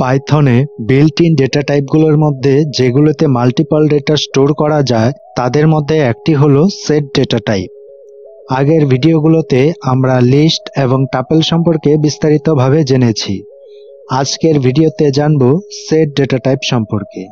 পাইথনে built in data টাইপগুলোর মধ্যে যেগুলোতে multiple data store করা যায় তাদের মধ্যে একটি হলো সেট ডেটা টাইপ। আগের ভিডিওগুলোতে আমরা লিস্ট এবং টাপল সম্পর্কে বিস্তারিতভাবে জেনেছি। আজকের ভিডিওতে জানব সেট ডেটা টাইপ সম্পর্কে।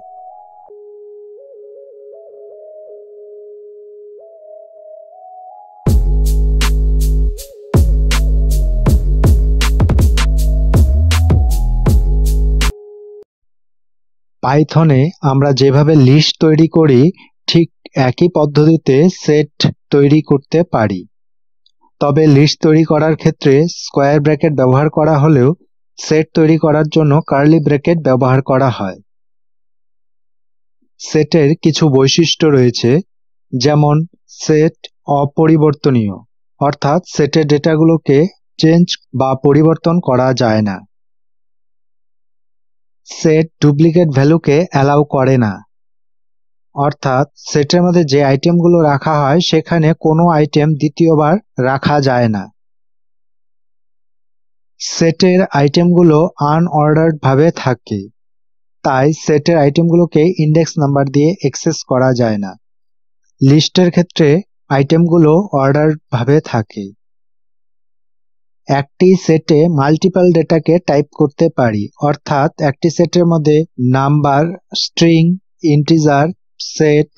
পাইথনে আমরা যেভাবে লিস্ট তৈরি করি ঠিক একই পদ্ধতিতে সেট তৈরি করতে পারি। তবে লিস্ট তৈরি করার ক্ষেত্রে স্কোয়ার ব্র্যাকেট ব্যবহার করা হলেও সেট তৈরি করার জন্য কার্লি ব্র্যাকেট ব্যবহার করা হয়। সেটের কিছু বৈশিষ্ট্য রয়েছে, যেমন সেট অপরিবর্তনীয়, অর্থাৎ সেটের ডেটাগুলোকে চেঞ্জ বা পরিবর্তন করা যায় না। সেট ডুপ্লিকেট ভ্যালুকে অ্যালাউ করে না, অর্থাৎ সেটের মধ্যে যে আইটেমগুলো রাখা হয় সেখানে কোনো আইটেম দ্বিতীয়বার রাখা যায় না। সেটের আইটেমগুলো আনঅর্ডার্ড ভাবে থাকে, তাই সেটের আইটেমগুলোকে ইন্ডেক্স নাম্বার দিয়ে অ্যাক্সেস করা যায় না। লিস্টের ক্ষেত্রে আইটেমগুলো অর্ডার ভাবে থাকে। একটি সেটে মাল্টিপল ডেটাকে টাইপ করতে পারি, অর্থাৎ একটি সেটের মধ্যে number, string, integer, set,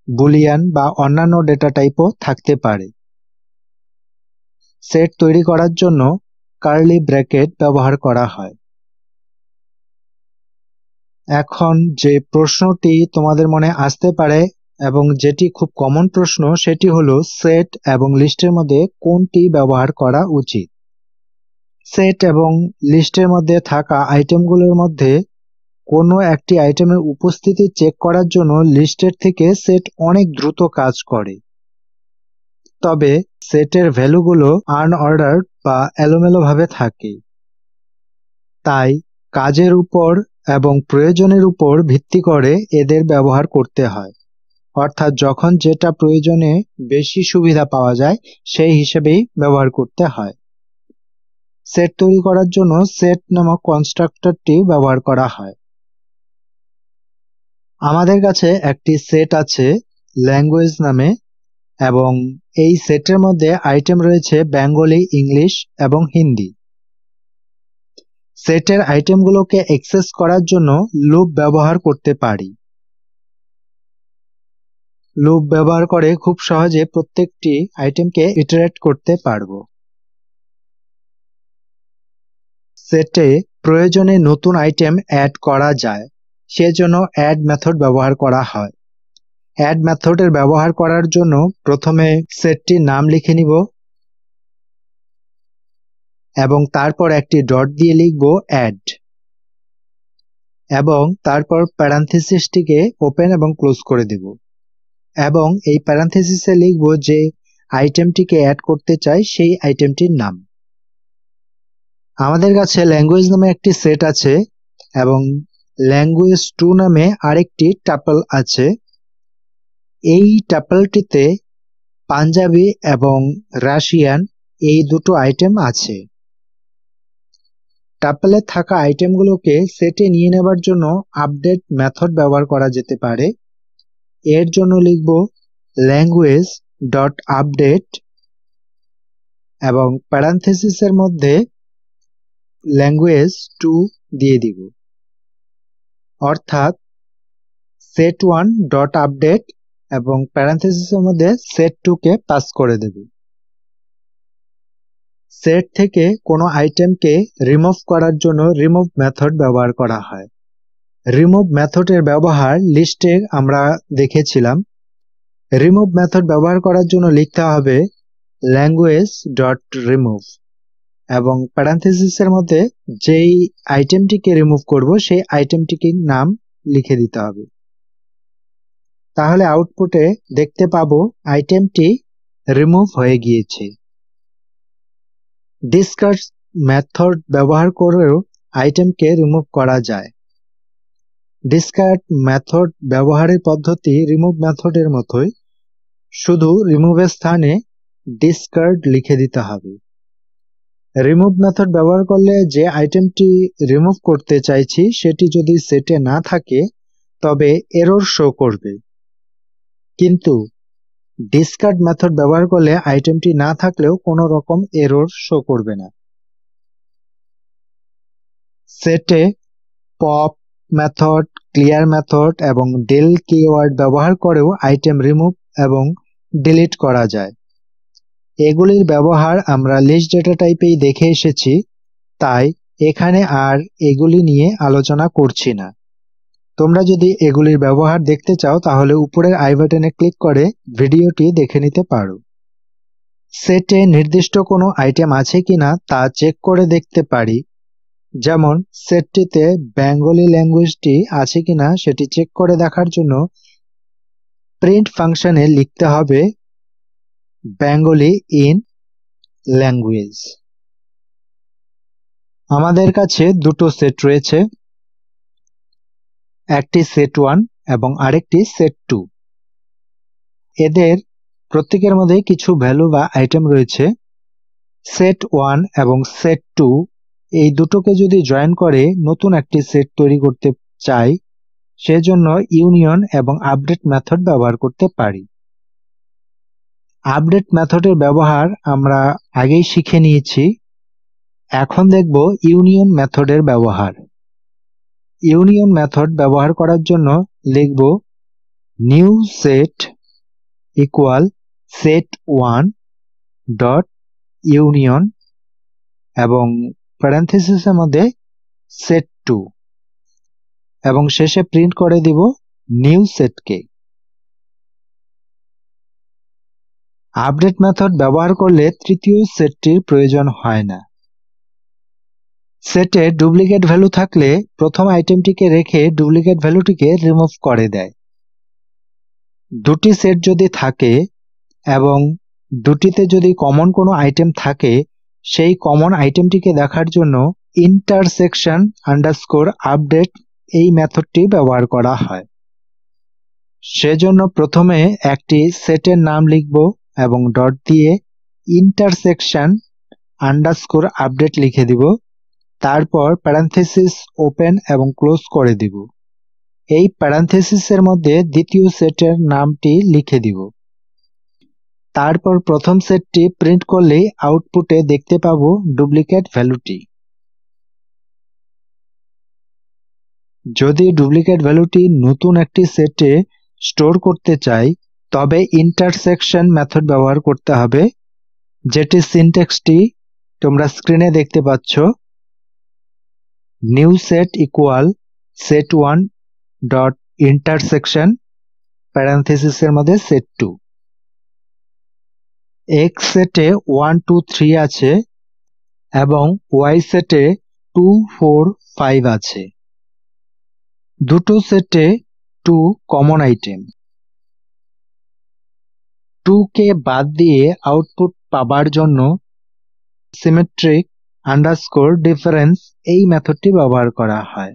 Boolean বা অন্যান্য ডেটা টাইপও থাকতে পারে। সেট তৈরি করার জন্য কার্লি ব্র্যাকেট ব্যবহার করা হয়। এখন যে প্রশ্নটি তোমাদের মনে আসতে পারে এবং যেটি খুব কমন প্রশ্ন, সেটি হলো সেট এবং লিস্টের মধ্যে কোনটি ব্যবহার করা উচিত। সেট এবং লিস্টের মধ্যে থাকা আইটেমগুলোর মধ্যে কোনো একটি আইটেমের উপস্থিতি চেক করার জন্য লিস্টের থেকে সেট অনেক দ্রুত কাজ করে। তবে সেটের ভ্যালুগুলো আনঅর্ডার্ড বা এলোমেলোভাবে থাকে, তাই কাজের উপর এবং প্রয়োজনের উপর ভিত্তি করে এদের ব্যবহার করতে হয়, অর্থাৎ যখন যেটা প্রয়োজনে বেশি সুবিধা পাওয়া যায় সেই হিসেবেই ব্যবহার করতে হয়। সেট তৈরি করার জন্য সেট নামক কনস্ট্রাক্টরটি ব্যবহার করা হয়। আমাদের কাছে একটি সেট আছে ল্যাঙ্গুয়েজ নামে, এবং এই সেটের মধ্যে আইটেম রয়েছে বেঙ্গলি, ইংলিশ এবং হিন্দি। সেটের আইটেমগুলোকে অ্যাক্সেস করার জন্য লুপ ব্যবহার করতে পারি। লুপ ব্যবহার করে খুব সহজে প্রত্যেকটি আইটেমকে ইটারেট করতে পারবো। সেটে প্রয়োজনে নতুন আইটেম অ্যাড করা যায়, সেজন্য অ্যাড মেথড ব্যবহার করা হয়। অ্যাড মেথডের ব্যবহার করার জন্য প্রথমে সেটটির নাম লিখে নিব এবং তারপর একটি ডট দিয়ে লিখব অ্যাড, এবং তারপর প্যারানথেসিসটিকে ওপেন এবং ক্লোজ করে দেব, এবং এই প্যারানথেসিসে লিখব যে আইটেমটিকে অ্যাড করতে চাই সেই আইটেমটির নাম। আমাদের কাছে ল্যাঙ্গুয়েজ নামে একটি সেট আছে এবং ল্যাঙ্গুয়েজ 2 নামে আরেকটি টাপল আছে। এই টাপলটিতে পাঞ্জাবি এবং রাশিয়ান এই দুটো আইটেম আছে। টাপলে থাকা আইটেমগুলোকে সেটে নিয়ে নেবার জন্য আপডেট মেথড ব্যবহার করা যেতে পারে। এর জন্য লিখব ল্যাঙ্গুয়েজ ডট আপডেট এবং প্যারানথেসিসের মধ্যে ল্যাঙ্গুয়েজ 2 দিয়ে দিব, অর্থাৎ set1 ডট আপডেট এবং প্যারানথেসিসের মধ্যে set2 কে পাস করে দেব। সেট থেকে কোনো আইটেমকে রিমুভ করার জন্য রিমুভ মেথড ব্যবহার করা হয়। রিমুভ মেথডের ব্যবহার লিস্টে আমরা দেখেছিলাম। রিমুভ মেথড ব্যবহার করার জন্য লিখতে হবে ল্যাঙ্গুয়েজ ডট রিমুভ এবং প্যারানথেসিসের মধ্যে যেই আইটেমটিকে রিমুভ করব সেই আইটেমটিকে নাম লিখে দিতে হবে। তাহলে আউটপুটে দেখতে পাবো আইটেমটি রিমুভ হয়ে গিয়েছে। ডিসকার্ড মেথড ব্যবহার করেও আইটেমকে রিমুভ করা যায়। ডিসকার্ড মেথড ব্যবহারের পদ্ধতি রিমুভ মেথডের মতোই, শুধু রিমুভের স্থানে ডিসকার্ড লিখে দিতে হবে। রিমুভ মেথড ব্যবহার করলে যে আইটেমটি রিমুভ করতে চাইছি সেটি যদি সেটে না থাকে তবে এরর শো করবে, কিন্তু ডিসকার্ড মেথড ব্যবহার করলে আইটেমটি না থাকলেও কোনো রকম এরর শো করবে না। সেটে পপ মেথড, ক্লিয়ার মেথড এবং ডেল কিওয়ার্ড ব্যবহার করেও আইটেম রিমুভ এবং ডিলিট করা যায়। এগুলির ব্যবহার আমরা লিস্ট ডেটা টাইপেই দেখে এসেছি, তাই এখানে আর এগুলি নিয়ে আলোচনা করছি না। তোমরা যদি এগুলির ব্যবহার দেখতে চাও তাহলে উপরের আই বাটনে ক্লিক করে ভিডিওটি দেখে নিতে পারো। সেটে নির্দিষ্ট কোনো আইটেম আছে কিনা তা চেক করে দেখতে পারি, যেমন সেটটিতে বেঙ্গলি ল্যাঙ্গুয়েজটি আছে কিনা সেটি চেক করে দেখার জন্য প্রিন্ট ফাংশনে লিখতে হবে বেঙ্গলি ইন ল্যাঙ্গুয়েজ। আমাদের কাছে দুটো সেট রয়েছে, একটি সেট 1 এবং আরেকটি সেট 2। এদের প্রত্যেকের মধ্যে কিছু ভ্যালু বা আইটেম রয়েছে। সেট 1 এবং সেট 2 এই দুটোকে যদি জয়েন করে নতুন একটি সেট তৈরি করতে চাই, সেজন্য ইউনিয়ন এবং আপডেট মেথড ব্যবহার করতে পারি। আপডেট মেথডের ব্যবহার আমরা আগেই শিখে নিয়েছি। এখন দেখব ইউনিয়ন মেথডের ব্যবহার। ইউনিয়ন মেথড ব্যবহার করার জন্য লিখব new set equal set 1 dot union এবং প্যারেনথেসিসের মধ্যে সেট 2 এবং শেষে প্রিন্ট করে দিব নিউ সেটকে। আপডেট মেথড ব্যবহার করলে তৃতীয় সেটটির প্রয়োজন হয় না। সেটে ডুপ্লিকেট ভ্যালু থাকলে প্রথম আইটেমটিকে রেখে ডুপ্লিকেট ভ্যালুটিকে রিমুভ করে দেয়। দুটি সেট যদি থাকে এবং দুটিতে যদি কমন কোনো আইটেম থাকে, সেই কমন আইটেমটিকে দেখার জন্য ইন্টারসেকশন আন্ডারস্কোর আপডেট এই মেথডটি ব্যবহার করা হয়। সেজন্য প্রথমে একটি সেটের নাম লিখব এবং ডট দিয়ে ইন্টারসেকশন আন্ডারস্কোর আপডেট লিখে দিব, তারপর প্যারেনথেসিস ওপেন এবং ক্লোজ করে দিব। এই প্যারেনথেসিসের মধ্যে দ্বিতীয় সেটের নামটি লিখে দিব। তারপর প্রথম সেটটি প্রিন্ট করলেই আউটপুটে দেখতে পাবো ডুপ্লিকেট ভ্যালুটি। যদি ডুপ্লিকেট ভ্যালুটি নতুন একটি সেটে স্টোর করতে চাই তবে ইন্টারসেকশন মেথড ব্যবহার করতে হবে, যেটি সিনট্যাক্সটি তোমরা স্ক্রিনে দেখতে পাচ্ছ। New set equal set 1 dot intersection প্যারেনথেসিসের মধ্যে সেট 2। এক্স সেটে 1 2 3 আছে এবং ওয়াই সেটে 2 4 5 আছে। দুটো সেটে 2 কমন আইটেম। 2 কে বাদ দিয়ে আউটপুট পাবার জন্য সিমেট্রিক আন্ডারস্কোর ডিফারেন্স এই মেথডটি ব্যবহার করা হয়।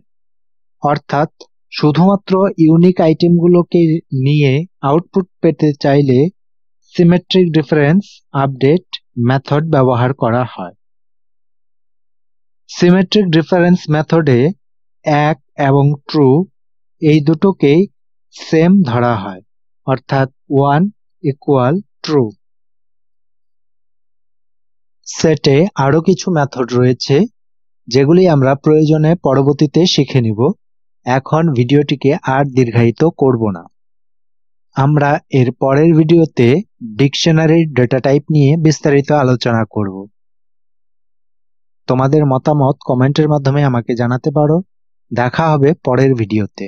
অর্থাৎ শুধুমাত্র ইউনিক আইটেমগুলোকে নিয়ে আউটপুট পেতে চাইলে সিমেট্রিক ডিফারেন্স আপডেট মেথড ব্যবহার করা হয়। সিমেট্রিক ডিফারেন্স মেথডে 1 এবং ট্রু এই দুটোকেই সেম ধরা হয়, অর্থাৎ 1 ইকুয়াল ট্রু। সেটে আরো কিছু মেথড রয়েছে যেগুলি আমরা প্রয়োজনে পরবর্তীতে শিখে নিব। এখন ভিডিওটিকে আর দীর্ঘায়িত করব না। আমরা এর পরের ভিডিওতে ডিকশনারির ডেটা টাইপ নিয়ে বিস্তারিত আলোচনা করব। তোমাদের মতামত কমেন্টের মাধ্যমে আমাকে জানাতে পারো। দেখা হবে পরের ভিডিওতে।